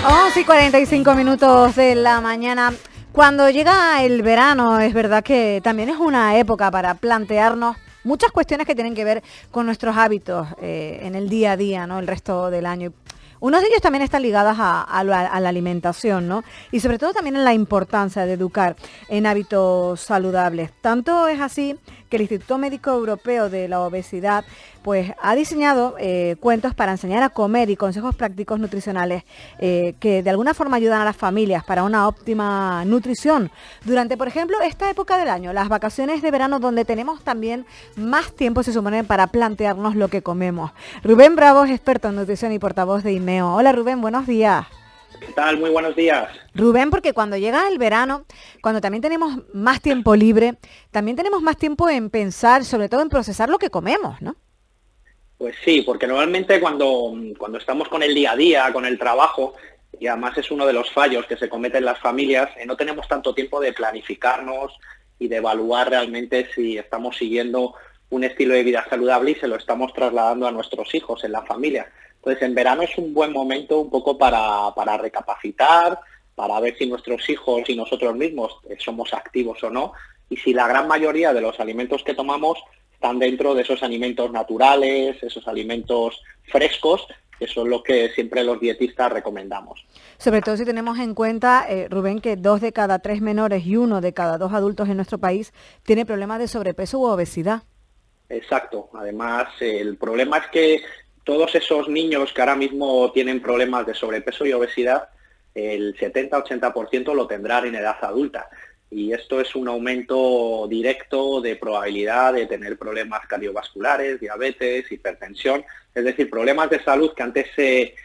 11:45 de la mañana. Cuando llega el verano, es verdad que también es una época para plantearnos muchas cuestiones que tienen que ver con nuestros hábitos en el día a día, ¿no? El resto del año. Unos de ellos también están ligados a la alimentación, ¿no? Y sobre todo también en la importancia de educar en hábitos saludables. Tanto es así que el Instituto Médico Europeo de la Obesidad pues ha diseñado cuentos para enseñar a comer y consejos prácticos nutricionales que de alguna forma ayudan a las familias para una óptima nutrición durante, por ejemplo, esta época del año, las vacaciones de verano, donde tenemos también más tiempo, se supone, para plantearnos lo que comemos. Rubén Bravo es experto en nutrición y portavoz de IMEO. Hola Rubén, buenos días. ¿Qué tal? Muy buenos días. Rubén, porque cuando llega el verano, cuando también tenemos más tiempo libre, también tenemos más tiempo en pensar, sobre todo en procesar lo que comemos, ¿no? Pues sí, porque normalmente cuando estamos con el día a día, con el trabajo, y además es uno de los fallos que se cometen en las familias, no tenemos tanto tiempo de planificarnos y de evaluar realmente si estamos siguiendo un estilo de vida saludable y se lo estamos trasladando a nuestros hijos en la familia. Entonces, en verano es un buen momento un poco para recapacitar, para ver si nuestros hijos y nosotros mismos somos activos o no, y si la gran mayoría de los alimentos que tomamos están dentro de esos alimentos naturales, esos alimentos frescos, que son lo que siempre los dietistas recomendamos. Sobre todo si tenemos en cuenta, Rubén, que 2 de cada 3 menores y 1 de cada 2 adultos en nuestro país tiene problemas de sobrepeso u obesidad. Exacto. Además, el problema es que todos esos niños que ahora mismo tienen problemas de sobrepeso y obesidad, el 70-80% lo tendrán en edad adulta. Y esto es un aumento directo de probabilidad de tener problemas cardiovasculares, diabetes, hipertensión, es decir, problemas de salud que antes se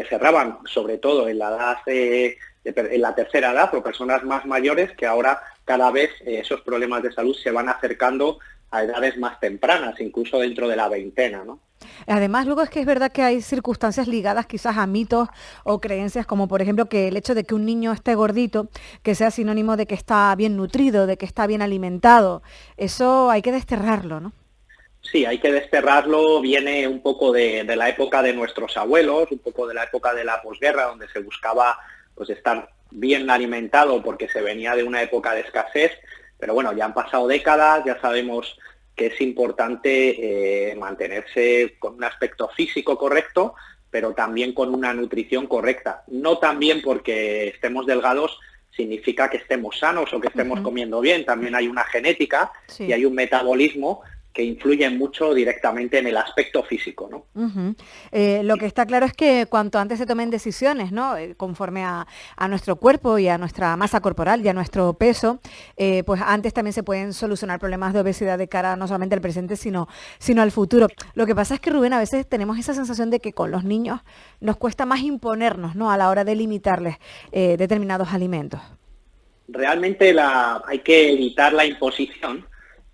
cerraban sobre todo en la edad en la tercera edad o personas más mayores, que ahora cada vez esos problemas de salud se van acercando a edades más tempranas, incluso dentro de la veintena, ¿no? Además, luego es que es verdad que hay circunstancias ligadas quizás a mitos o creencias, como por ejemplo que el hecho de que un niño esté gordito, que sea sinónimo de que está bien nutrido, de que está bien alimentado. Eso hay que desterrarlo, ¿no? Sí, hay que desterrarlo, viene un poco de la época de nuestros abuelos, un poco de la época de la posguerra, donde se buscaba pues estar bien alimentado porque se venía de una época de escasez, pero bueno, ya han pasado décadas, ya sabemos que es importante mantenerse con un aspecto físico correcto, pero también con una nutrición correcta. No también porque estemos delgados significa que estemos sanos o que estemos comiendo bien, también hay una genética y hay un metabolismo que influyen mucho directamente en el aspecto físico, ¿no? Lo que está claro es que cuanto antes se tomen decisiones, ¿no? Conforme a nuestro cuerpo y a nuestra masa corporal y a nuestro peso, pues antes también se pueden solucionar problemas de obesidad de cara no solamente al presente, sino al futuro. Lo que pasa es que, Rubén, a veces tenemos esa sensación de que con los niños nos cuesta más imponernos, ¿no? A la hora de limitarles determinados alimentos. Realmente hay que evitar la imposición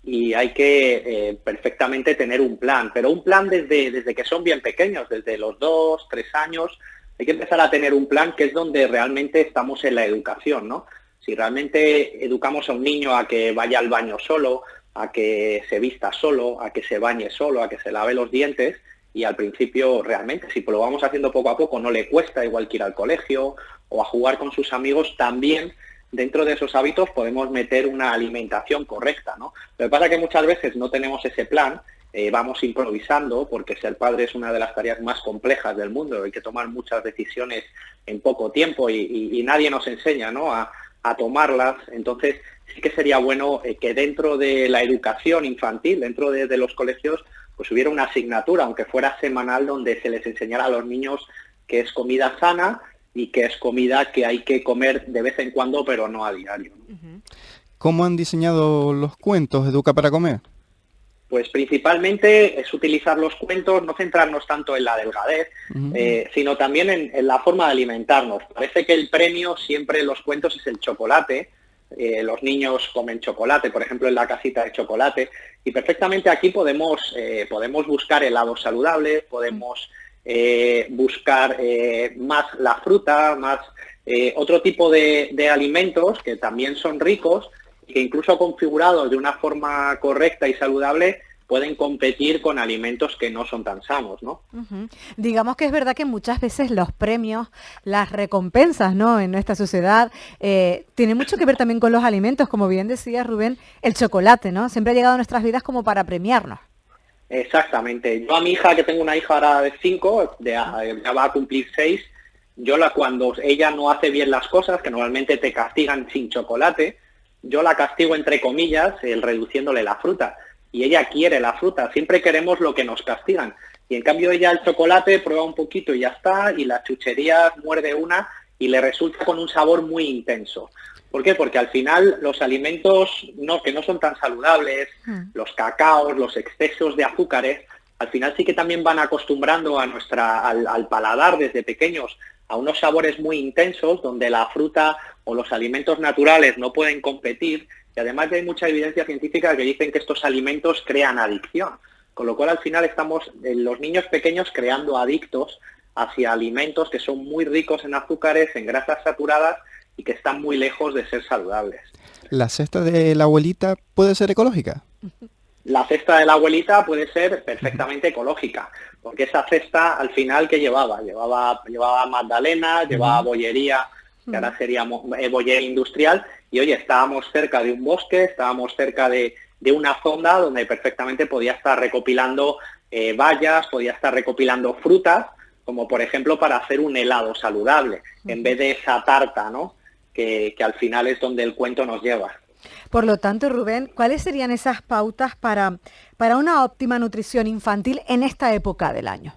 y hay que perfectamente tener un plan, pero un plan desde que son bien pequeños, desde los 2, 3 años, hay que empezar a tener un plan que es donde realmente estamos en la educación, ¿no? Si realmente educamos a un niño a que vaya al baño solo, a que se vista solo, a que se bañe solo, a que se lave los dientes, y al principio realmente, si lo vamos haciendo poco a poco, no le cuesta igual que ir al colegio o a jugar con sus amigos, también dentro de esos hábitos podemos meter una alimentación correcta, ¿no? Lo que pasa es que muchas veces no tenemos ese plan, vamos improvisando, porque ser padre es una de las tareas más complejas del mundo, hay que tomar muchas decisiones en poco tiempo y nadie nos enseña, ¿no?, a tomarlas. Entonces sí que sería bueno que dentro de la educación infantil, dentro de los colegios, pues hubiera una asignatura, aunque fuera semanal, donde se les enseñara a los niños que es comida sana y que es comida que hay que comer de vez en cuando, pero no a diario, ¿no? ¿Cómo han diseñado los cuentos Educa para Comer? Pues principalmente es utilizar los cuentos, no centrarnos tanto en la delgadez, sino también en la forma de alimentarnos. Parece que el premio siempre en los cuentos es el chocolate. Los niños comen chocolate, por ejemplo, en la casita de chocolate, y perfectamente aquí podemos buscar helados saludables, podemos buscar más la fruta, más otro tipo de alimentos que también son ricos y que incluso configurados de una forma correcta y saludable pueden competir con alimentos que no son tan sanos, ¿no? Digamos que es verdad que muchas veces los premios, las recompensas, ¿no?, en nuestra sociedad, tienen mucho que ver también con los alimentos, como bien decía Rubén, el chocolate, ¿no? Siempre ha llegado a nuestras vidas como para premiarnos. Exactamente. Yo a mi hija, que tengo una hija ahora de 5, ya va a cumplir 6, cuando ella no hace bien las cosas, que normalmente te castigan sin chocolate, yo la castigo entre comillas, reduciéndole la fruta. Y ella quiere la fruta, siempre queremos lo que nos castigan. Y en cambio ella el chocolate prueba un poquito y ya está, y las chucherías muerde una y le resulta con un sabor muy intenso. ¿Por qué? Porque al final los alimentos que no son tan saludables, los cacaos, los excesos de azúcares, al final sí que también van acostumbrando a al paladar desde pequeños a unos sabores muy intensos, donde la fruta o los alimentos naturales no pueden competir, y además hay mucha evidencia científica que dicen que estos alimentos crean adicción, con lo cual al final estamos los niños pequeños creando adictos hacia alimentos que son muy ricos en azúcares, en grasas saturadas, y que están muy lejos de ser saludables. ¿La cesta de la abuelita puede ser ecológica? La cesta de la abuelita puede ser perfectamente ecológica, porque esa cesta al final ¿qué llevaba? Llevaba magdalena, llevaba bollería, que ahora sería bollería industrial, y oye, estábamos cerca de un bosque, estábamos cerca de una zona donde perfectamente podía estar recopilando bayas, podía estar recopilando frutas, como por ejemplo para hacer un helado saludable, en vez de esa tarta, ¿no?, que al final es donde el cuento nos lleva. Por lo tanto, Rubén, ¿cuáles serían esas pautas para una óptima nutrición infantil en esta época del año?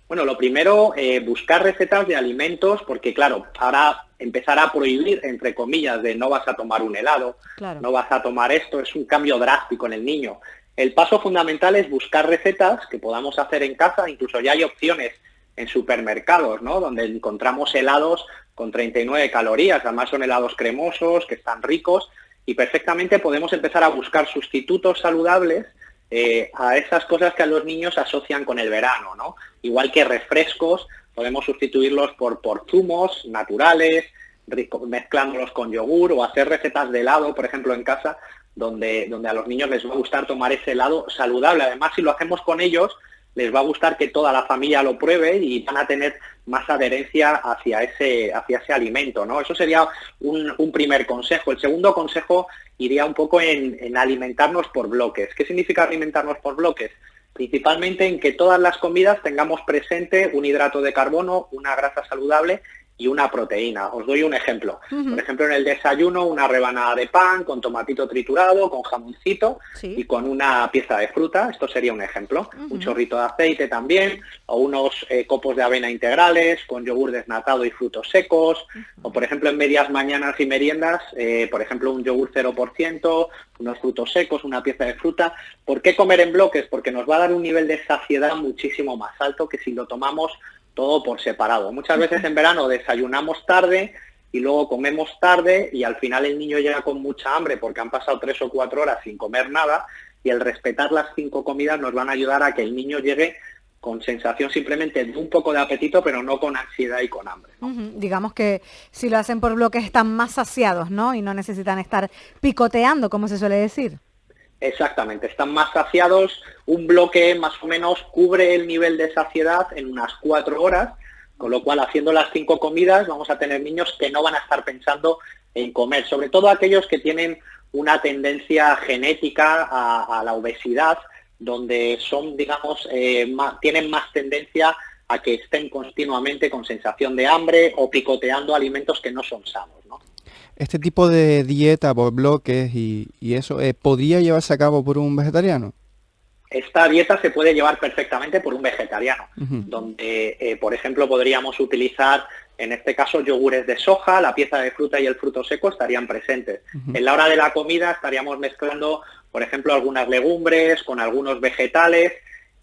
Bueno, lo primero, buscar recetas de alimentos, porque claro, ahora empezar a prohibir, entre comillas, de no vas a tomar un helado, claro, no vas a tomar esto, es un cambio drástico en el niño. El paso fundamental es buscar recetas que podamos hacer en casa, incluso ya hay opciones en supermercados, ¿no?, donde encontramos helados con 39 calorías, además son helados cremosos, que están ricos, y perfectamente podemos empezar a buscar sustitutos saludables a esas cosas que a los niños asocian con el verano, ¿no? Igual que refrescos, podemos sustituirlos por zumos naturales, mezclándolos con yogur, o hacer recetas de helado, por ejemplo, en casa, donde a los niños les va a gustar tomar ese helado saludable. Además, si lo hacemos con ellos, les va a gustar que toda la familia lo pruebe y van a tener más adherencia hacia ese alimento, ¿no? Eso sería un primer consejo. El segundo consejo iría un poco en alimentarnos por bloques. ¿Qué significa alimentarnos por bloques? Principalmente en que todas las comidas tengamos presente un hidrato de carbono, una grasa saludable y una proteína. Os doy un ejemplo. Por ejemplo, en el desayuno, una rebanada de pan con tomatito triturado, con jamoncito, sí, y con una pieza de fruta. Esto sería un ejemplo. Un chorrito de aceite también, o unos copos de avena integrales con yogur desnatado y frutos secos, o por ejemplo en medias mañanas y meriendas, por ejemplo un yogur 0%, unos frutos secos, una pieza de fruta. ¿Por qué comer en bloques? Porque nos va a dar un nivel de saciedad muchísimo más alto que si lo tomamos todo por separado. Muchas veces en verano desayunamos tarde y luego comemos tarde, y al final el niño llega con mucha hambre porque han pasado 3 o 4 horas sin comer nada, y el respetar las 5 comidas nos van a ayudar a que el niño llegue con sensación simplemente de un poco de apetito, pero no con ansiedad y con hambre, ¿no? Digamos que si lo hacen por bloques están más saciados, ¿no? Y no necesitan estar picoteando, como se suele decir. Exactamente, están más saciados. Un bloque más o menos cubre el nivel de saciedad en unas 4 horas, con lo cual haciendo las 5 comidas vamos a tener niños que no van a estar pensando en comer, sobre todo aquellos que tienen una tendencia genética a la obesidad, donde son, digamos, tienen más tendencia a que estén continuamente con sensación de hambre o picoteando alimentos que no son sanos, ¿no? Este tipo de dieta por bloques y eso, ¿podría llevarse a cabo por un vegetariano? Esta dieta se puede llevar perfectamente por un vegetariano, donde, por ejemplo, podríamos utilizar, en este caso, yogures de soja, la pieza de fruta y el fruto seco estarían presentes. En la hora de la comida estaríamos mezclando, por ejemplo, algunas legumbres con algunos vegetales,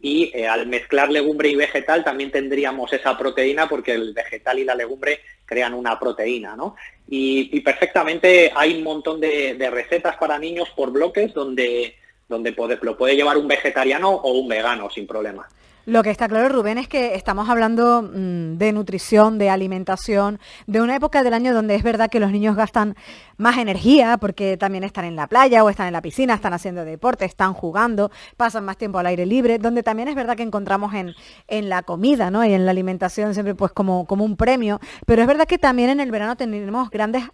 y al mezclar legumbre y vegetal también tendríamos esa proteína, porque el vegetal y la legumbre crean una proteína, ¿no? Y perfectamente hay un montón de recetas para niños por bloques donde lo puede llevar un vegetariano o un vegano sin problema. Lo que está claro, Rubén, es que estamos hablando de nutrición, de alimentación, de una época del año donde es verdad que los niños gastan más energía porque también están en la playa o están en la piscina, están haciendo deporte, están jugando, pasan más tiempo al aire libre, donde también es verdad que encontramos en la comida, ¿no? Y en la alimentación siempre pues como un premio, pero es verdad que también en el verano tenemos grandes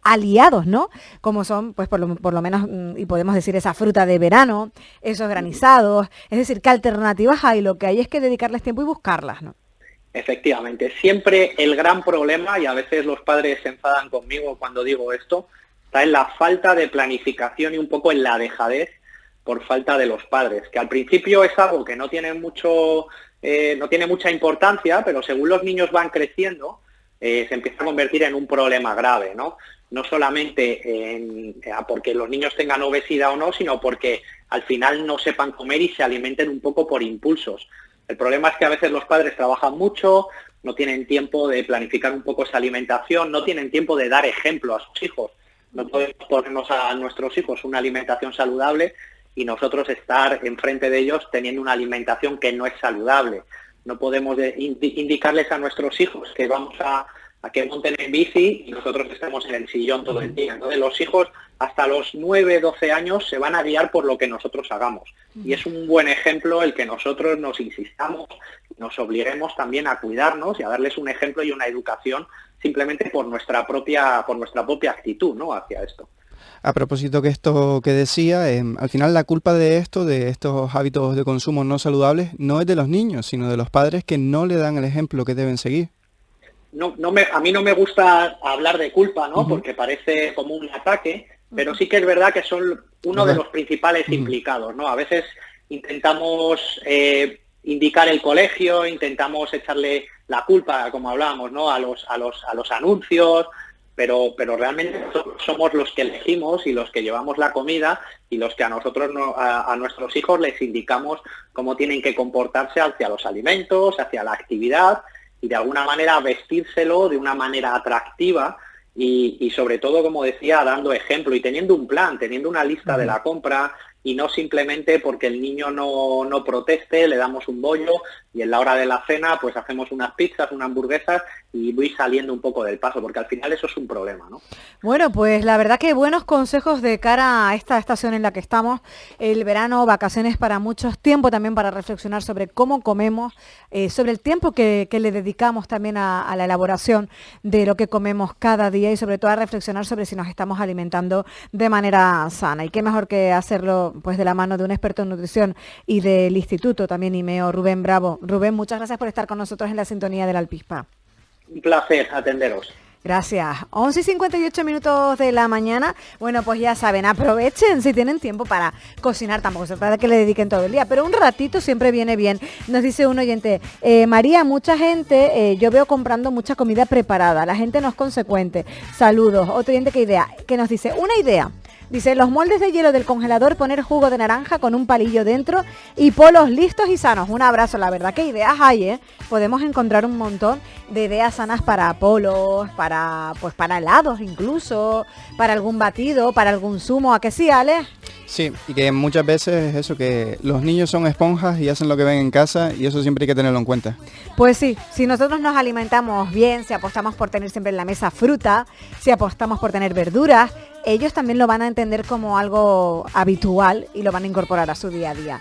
aliados, ¿no? Como son, pues por lo menos, y podemos decir esa fruta de verano, esos granizados, es decir, ¿qué alternativas hay? Lo que hay es que dedicarles tiempo y buscarlas, ¿no? Efectivamente, siempre el gran problema, y a veces los padres se enfadan conmigo cuando digo esto, está en la falta de planificación y un poco en la dejadez por falta de los padres, que al principio es algo que no tiene mucha importancia, pero según los niños van creciendo, se empieza a convertir en un problema grave, ¿no? No solamente porque los niños tengan obesidad o no, sino porque al final no sepan comer y se alimenten un poco por impulsos. El problema es que a veces los padres trabajan mucho, no tienen tiempo de planificar un poco esa alimentación, no tienen tiempo de dar ejemplo a sus hijos. No podemos ponernos a nuestros hijos una alimentación saludable y nosotros estar enfrente de ellos teniendo una alimentación que no es saludable. No podemos indicarles a nuestros hijos que vamos a que monten en bici y nosotros estemos en el sillón todo el día. Entonces los hijos hasta los 9, 12 años se van a guiar por lo que nosotros hagamos. Y es un buen ejemplo el que nosotros nos insistamos, nos obliguemos también a cuidarnos y a darles un ejemplo y una educación simplemente por nuestra propia actitud, ¿no? Hacia esto. A propósito que esto que decía, al final la culpa de estos hábitos de consumo no saludables, no es de los niños, sino de los padres que no le dan el ejemplo que deben seguir. A mí no me gusta hablar de culpa, ¿no? Porque parece como un ataque, pero sí que es verdad que son uno de los principales implicados, ¿no? A veces intentamos indicar el colegio, intentamos echarle la culpa, como hablábamos, ¿no? A los anuncios, pero realmente somos los que elegimos y los que llevamos la comida y los que a nuestros hijos les indicamos cómo tienen que comportarse hacia los alimentos, hacia la actividad y de alguna manera vestírselo de una manera atractiva y sobre todo, como decía, dando ejemplo y teniendo un plan, teniendo una lista de la compra y no simplemente porque el niño no proteste, le damos un bollo y en la hora de la cena pues hacemos unas pizzas, unas hamburguesas y voy saliendo un poco del paso, porque al final eso es un problema, ¿no? Bueno, pues la verdad que buenos consejos de cara a esta estación en la que estamos, el verano, vacaciones para muchos, tiempo también para reflexionar sobre cómo comemos, sobre el tiempo que le dedicamos también a la elaboración de lo que comemos cada día y sobre todo a reflexionar sobre si nos estamos alimentando de manera sana. Y qué mejor que hacerlo pues de la mano de un experto en nutrición y del Instituto también IMEO, Rubén Bravo. Rubén, muchas gracias por estar con nosotros en la sintonía del Alpispa. Un placer atenderos. Gracias. 11:58 de la mañana. Bueno, pues ya saben, aprovechen si tienen tiempo para cocinar. Tampoco se trata de que le dediquen todo el día, pero un ratito siempre viene bien. Nos dice un oyente, María, mucha gente, yo veo comprando mucha comida preparada. La gente no es consecuente. Saludos. Otro oyente que nos dice, una idea. Dice, los moldes de hielo del congelador, poner jugo de naranja con un palillo dentro y polos listos y sanos. Un abrazo, la verdad que ideas hay, ¿eh? Podemos encontrar un montón de ideas sanas para polos, para helados incluso, para algún batido, para algún zumo. ¿A qué sí, Ale? Sí, y que muchas veces es eso, que los niños son esponjas y hacen lo que ven en casa y eso siempre hay que tenerlo en cuenta. Pues sí, si nosotros nos alimentamos bien, si apostamos por tener siempre en la mesa fruta, si apostamos por tener verduras, ellos también lo van a entender como algo habitual y lo van a incorporar a su día a día.